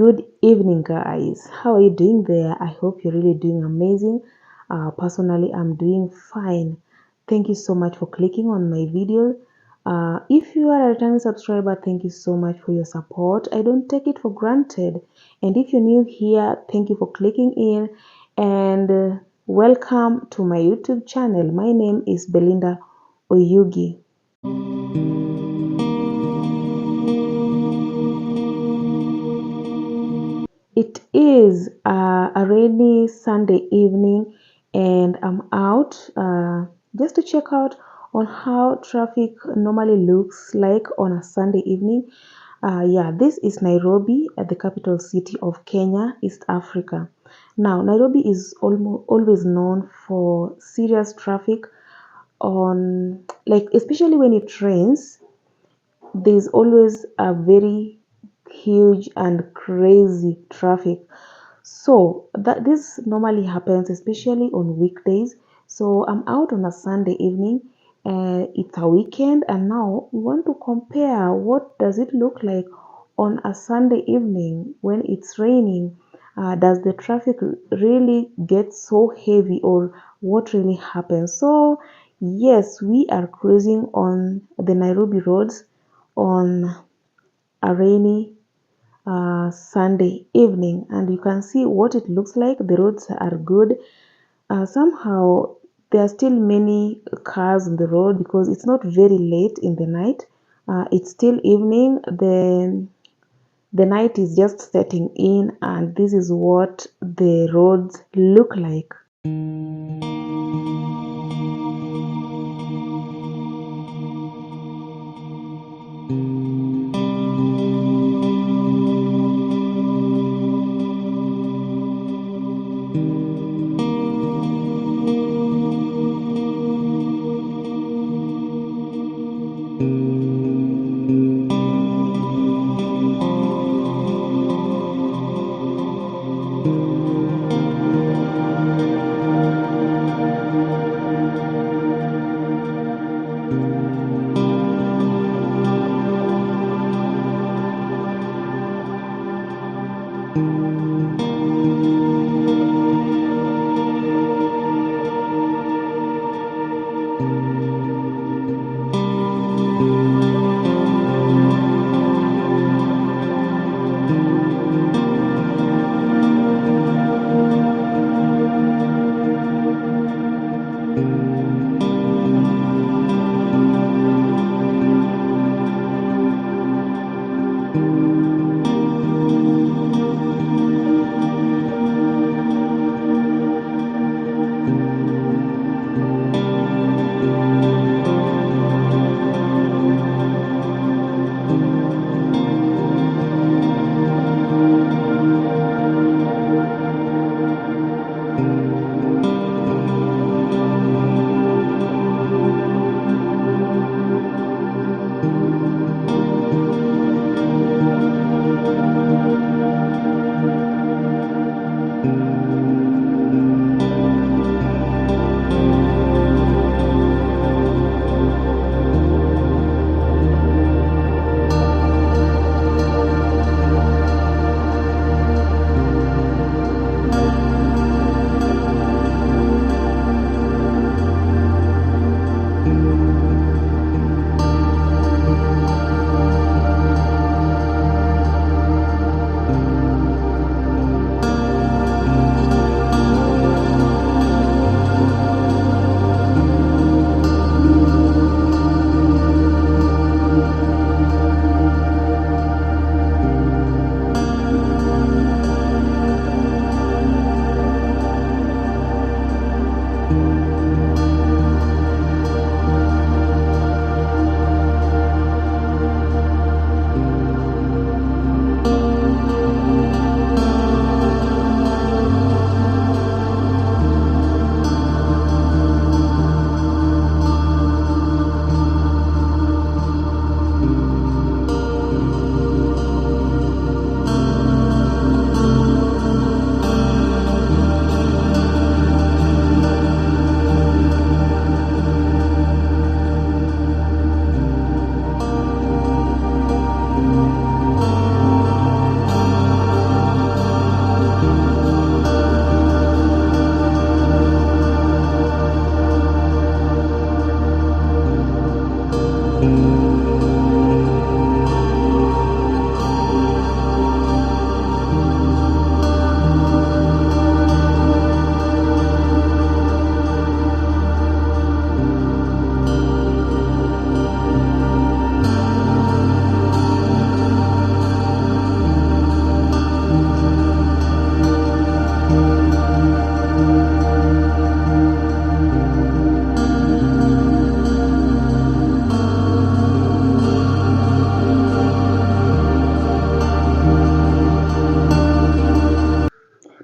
Good evening, guys. How are you doing there? I hope you're really doing amazing. Personally, I'm doing fine. Thank you so much for clicking on my video. If you are a returning subscriber, thank you so much for your support. I don't take it for granted. And if you're new here, thank you for clicking in and welcome to my YouTube channel. My name is Belinda Oyugi. It is a rainy Sunday evening, and I'm out just to check out on how traffic normally looks like on a Sunday evening. Yeah, this is Nairobi, at the capital city of Kenya, East Africa. Now, Nairobi is always known for serious traffic on, like, especially when it rains. There's always a very huge and crazy traffic. So that this normally happens especially on weekdays. So I'm out on a Sunday evening. It's a weekend, and now we want to compare what does it look like on a Sunday evening when it's raining. Does the traffic really get so heavy, or what really happens? So yes, we are cruising on the Nairobi roads on a rainy Sunday evening, and you can see what it looks like. The roads are good. Somehow there are still many cars on the road because it's not very late in the night. It's still evening. The night is just setting in, and this is what the roads look like.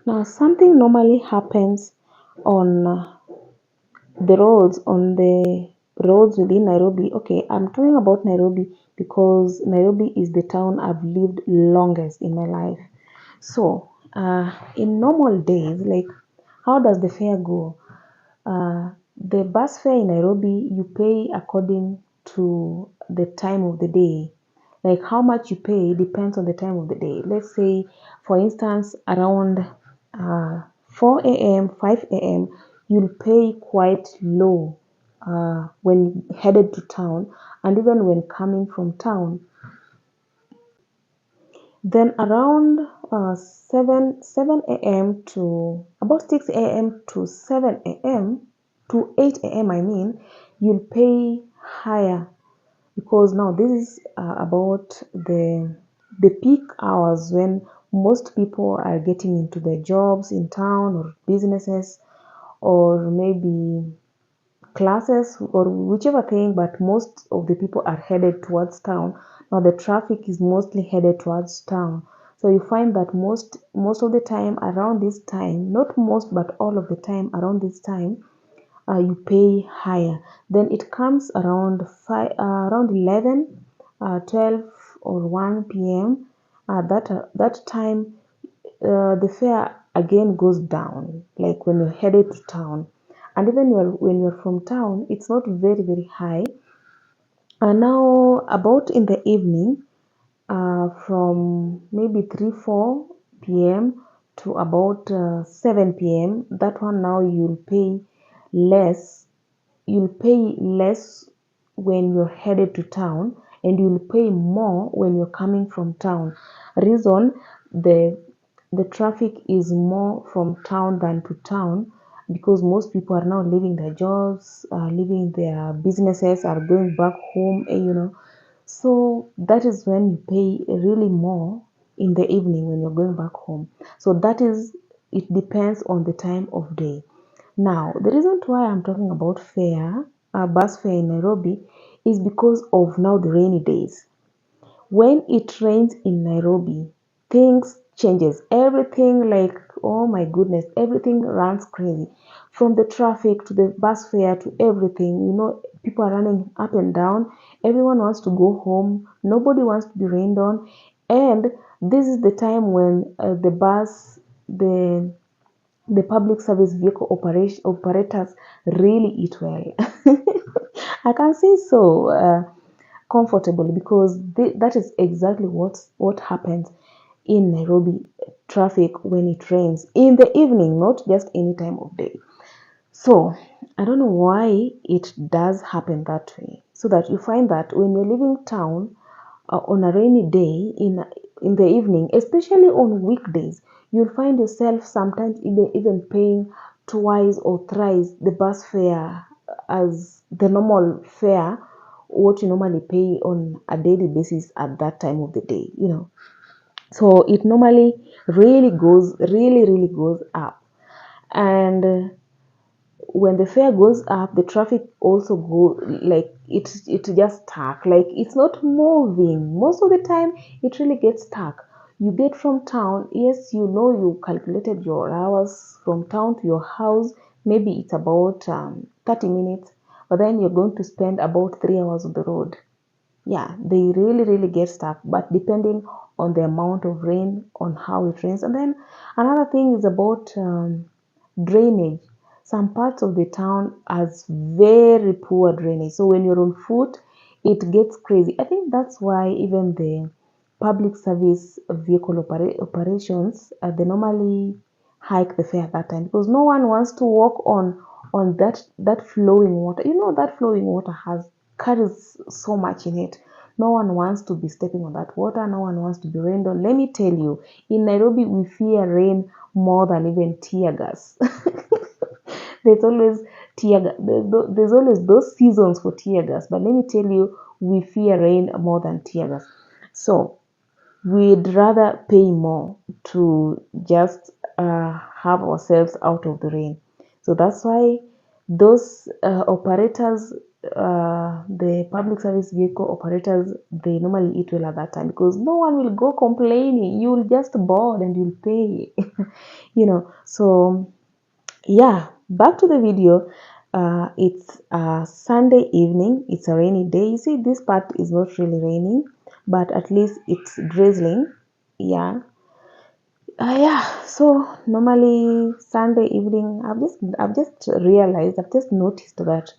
Now, something normally happens on the roads within Nairobi. Okay, I'm talking about Nairobi because Nairobi is the town I've lived longest in my life. So, in normal days, like how does the fare go? The bus fare in Nairobi, you pay according to the time of the day. Like how much you pay depends on the time of the day. Let's say, for instance, around 4 a.m., 5 a.m., you'll pay quite low when headed to town, and even when coming from town. Then around 7 a.m. to about 6 a.m. to 7 a.m. to 8 a.m. I mean, you'll pay higher because now this is about the peak hours when most people are getting into their jobs in town or businesses or maybe classes or whichever thing, but most of the people are headed towards town. Now the traffic is mostly headed towards town. So you find that most of the time around this time, not most but all of the time around this time, you pay higher. Then it comes around around 11, 12 or 1 p.m. That time the fare again goes down, like when you're headed to town. And even when you're from town, it's not very high. And now about in the evening, from maybe 3 4 p.m. to about 7 p.m., that one now less you'll pay less when you're headed to town, and you'll pay more when you're coming from town. Reason, the the traffic is more from town than to town because most people are now leaving their jobs, leaving their businesses, are going back home, so that is when you pay really more in the evening when you're going back home. So it depends on the time of day. Now, the reason why I'm talking about bus fare in Nairobi is because of now the rainy days. When it rains in Nairobi, things changes. Everything, like, oh my goodness, everything runs crazy. From the traffic to the bus fare to everything, people are running up and down. Everyone wants to go home. Nobody wants to be rained on. And this is the time when the public service vehicle operators really eat well. I can say so comfortably because that is exactly what happens in Nairobi traffic when it rains in the evening, not just any time of day. So I don't know why it does happen that way. So that you find that when you're leaving town on a rainy day in the evening, especially on weekdays, you'll find yourself sometimes even paying twice or thrice the bus fare as the normal fare, what you normally pay on a daily basis at that time of the day. So it normally really goes up. And when the fare goes up, the traffic also go, like, it just stuck, like it's not moving most of the time. It really gets stuck. You get from town, yes, you calculated your hours from town to your house. Maybe it's about 30 minutes, but then you're going to spend about 3 hours on the road. Yeah, they really get stuck, but depending on the amount of rain, on how it rains. And then another thing is about drainage. Some parts of the town has very poor drainage, so when you're on foot, it gets crazy. I think that's why even the public service vehicle operations, they normally hike the fare at that time because no one wants to walk on that flowing water. That flowing water has carries so much in it. No one wants to be stepping on that water. No one wants to be rained on. Let me tell you, in Nairobi, we fear rain more than even tear gas. There's always there's always those seasons for tear gas, but let me tell you, we fear rain more than tear gas. So we'd rather pay more to just have ourselves out of the rain. So that's why those operators, the public service vehicle operators, they normally eat well at that time because no one will go complaining. You'll just board and you'll pay. So yeah, back to the video. It's Sunday evening. It's a rainy day. You see, this part is not really raining, but at least it's drizzling. Yeah. Yeah. So normally Sunday evening, I've just realized, I've just noticed that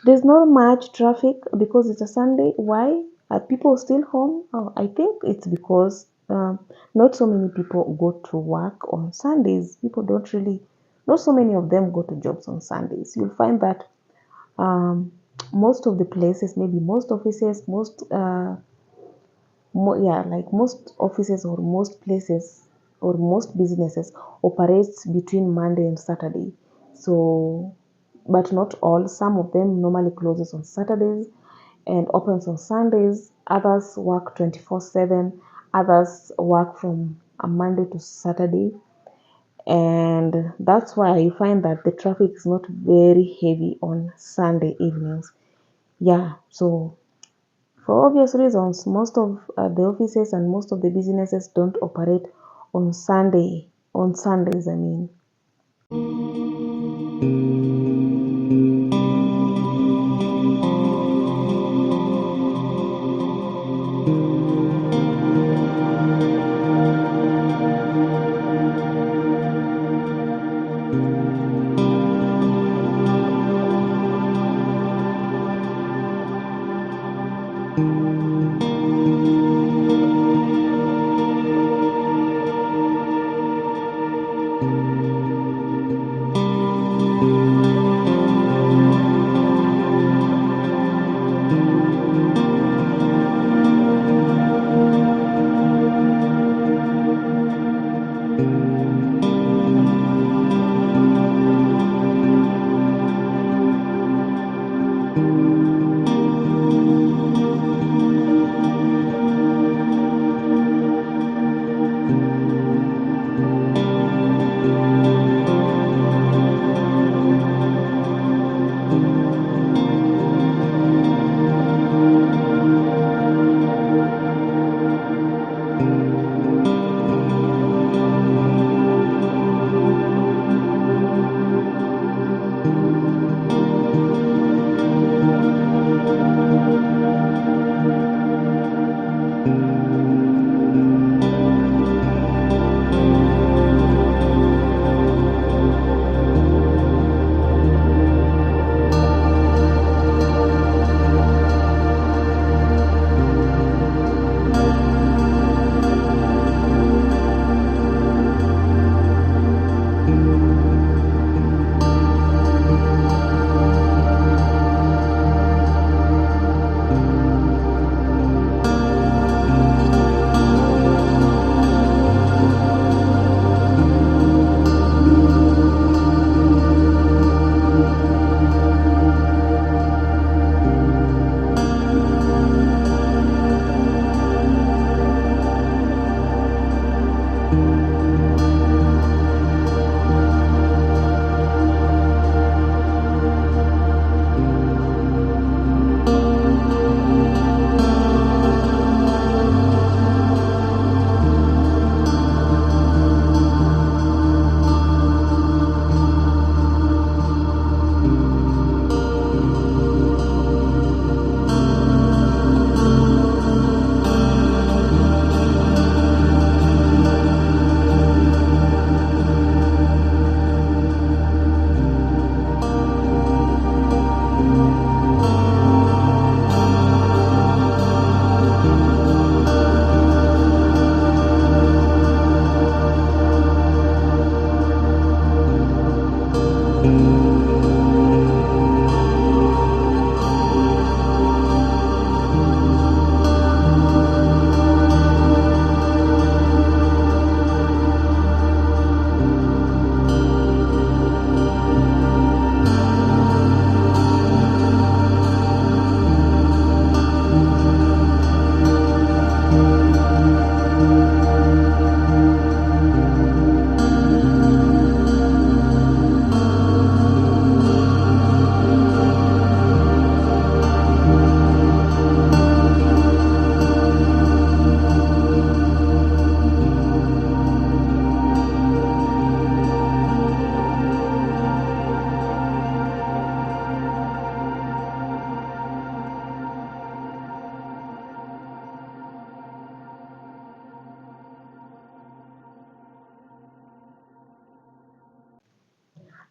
there's not much traffic because it's a Sunday. Why? Are people still home? Oh, I think it's because not so many people go to work on Sundays. People don't really, not so many of them go to jobs on Sundays. You'll find that um, most of the places, maybe most offices, yeah, like most offices or most places or most businesses operates between Monday and Saturday. So, but not all. Some of them normally closes on Saturdays and opens on Sundays. Others work 24/7. Others work from a Monday to Saturday. And that's why you find that the traffic is not very heavy on Sunday evenings. Yeah, so for obvious reasons, most of the offices and most of the businesses don't operate on Sundays, I mean.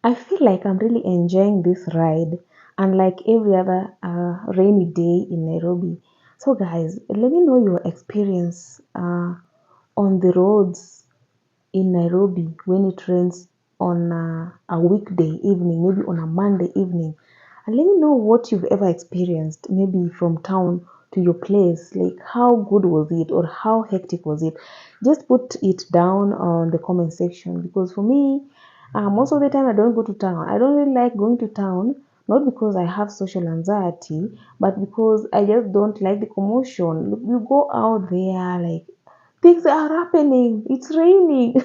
I feel like I'm really enjoying this ride, unlike every other rainy day in Nairobi. So, guys, let me know your experience on the roads in Nairobi when it rains on a weekday evening, maybe on a Monday evening. And let me know what you've ever experienced, maybe from town to your place. Like, how good was it or how hectic was it? Just put it down on the comment section because for me, most of the time I don't go to town. I don't really like going to town, not because I have social anxiety, but because I just don't like the commotion. Look, you go out there, like things are happening, it's raining.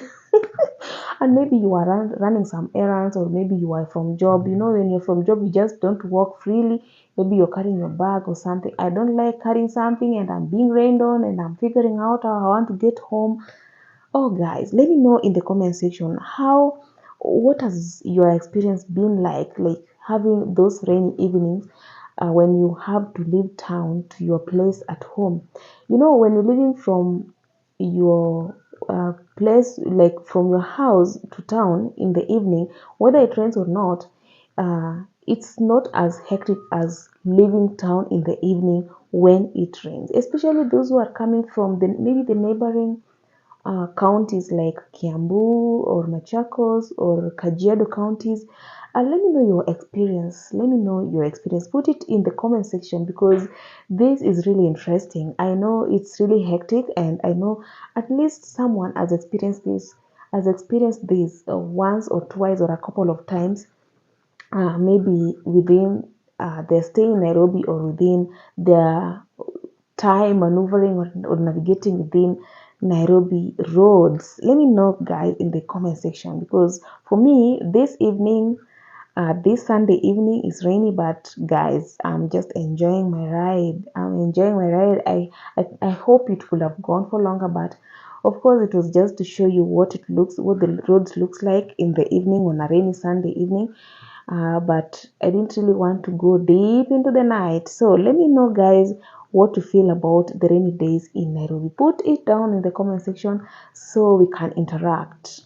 And maybe you are running some errands, or maybe you are from job. You know, when you're from job, you just don't walk freely. Maybe you're carrying your bag or something. I don't like carrying something and I'm being rained on and I'm figuring out how I want to get home. Oh, guys, let me know in the comment section what has your experience been like having those rainy evenings when you have to leave town to your place at home. You know, when you're leaving from your place, like from your house to town in the evening, whether it rains or not, it's not as hectic as leaving town in the evening when it rains, especially those who are coming from maybe the neighboring counties like Kiambu or Machakos or Kajiado counties. Let me know your experience. Let me know your experience. Put it in the comment section because this is really interesting. I know it's really hectic, and I know at least someone has experienced this once or twice or a couple of times, maybe within their stay in Nairobi or within their time maneuvering or navigating within Nairobi roads. Let me know, guys, in the comment section because for me, this Sunday evening is rainy, but guys, I'm just enjoying my ride. I'm enjoying my ride. I hope it would have gone for longer, but of course, it was just to show you what the roads looks like in the evening on a rainy Sunday evening. But I didn't really want to go deep into the night. So let me know, guys, what you feel about the rainy days in Nairobi. Put it down in the comment section so we can interact.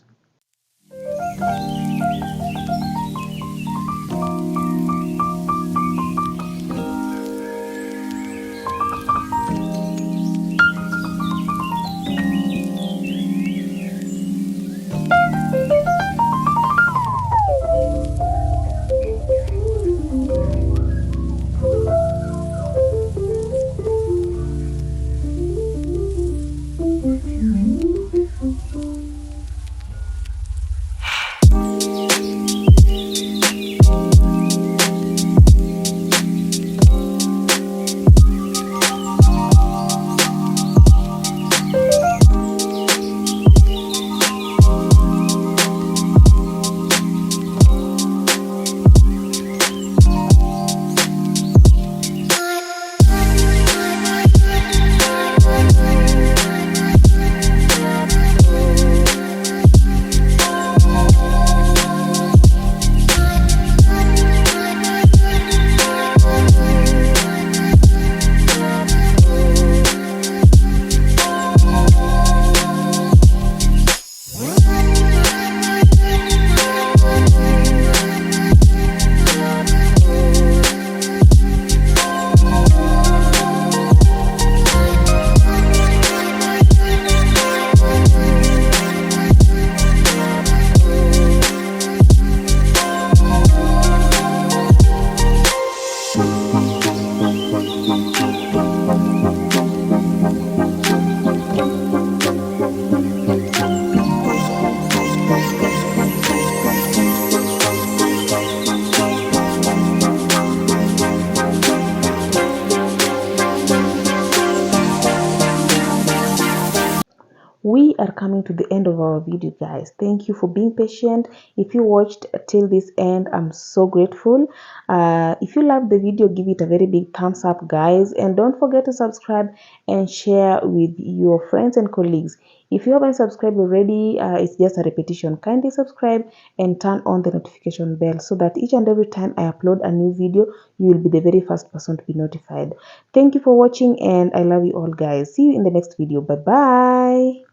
We are coming to the end of our video, guys. Thank you for being patient. If you watched till this end, I'm so grateful. If you loved the video, give it a very big thumbs up, guys, and don't forget to subscribe and share with your friends and colleagues. If you haven't subscribed already, it's just a repetition. Kindly subscribe and turn on the notification bell so that each and every time I upload a new video, you will be the very first person to be notified. Thank you for watching, and I love you all, guys. See you in the next video. Bye bye.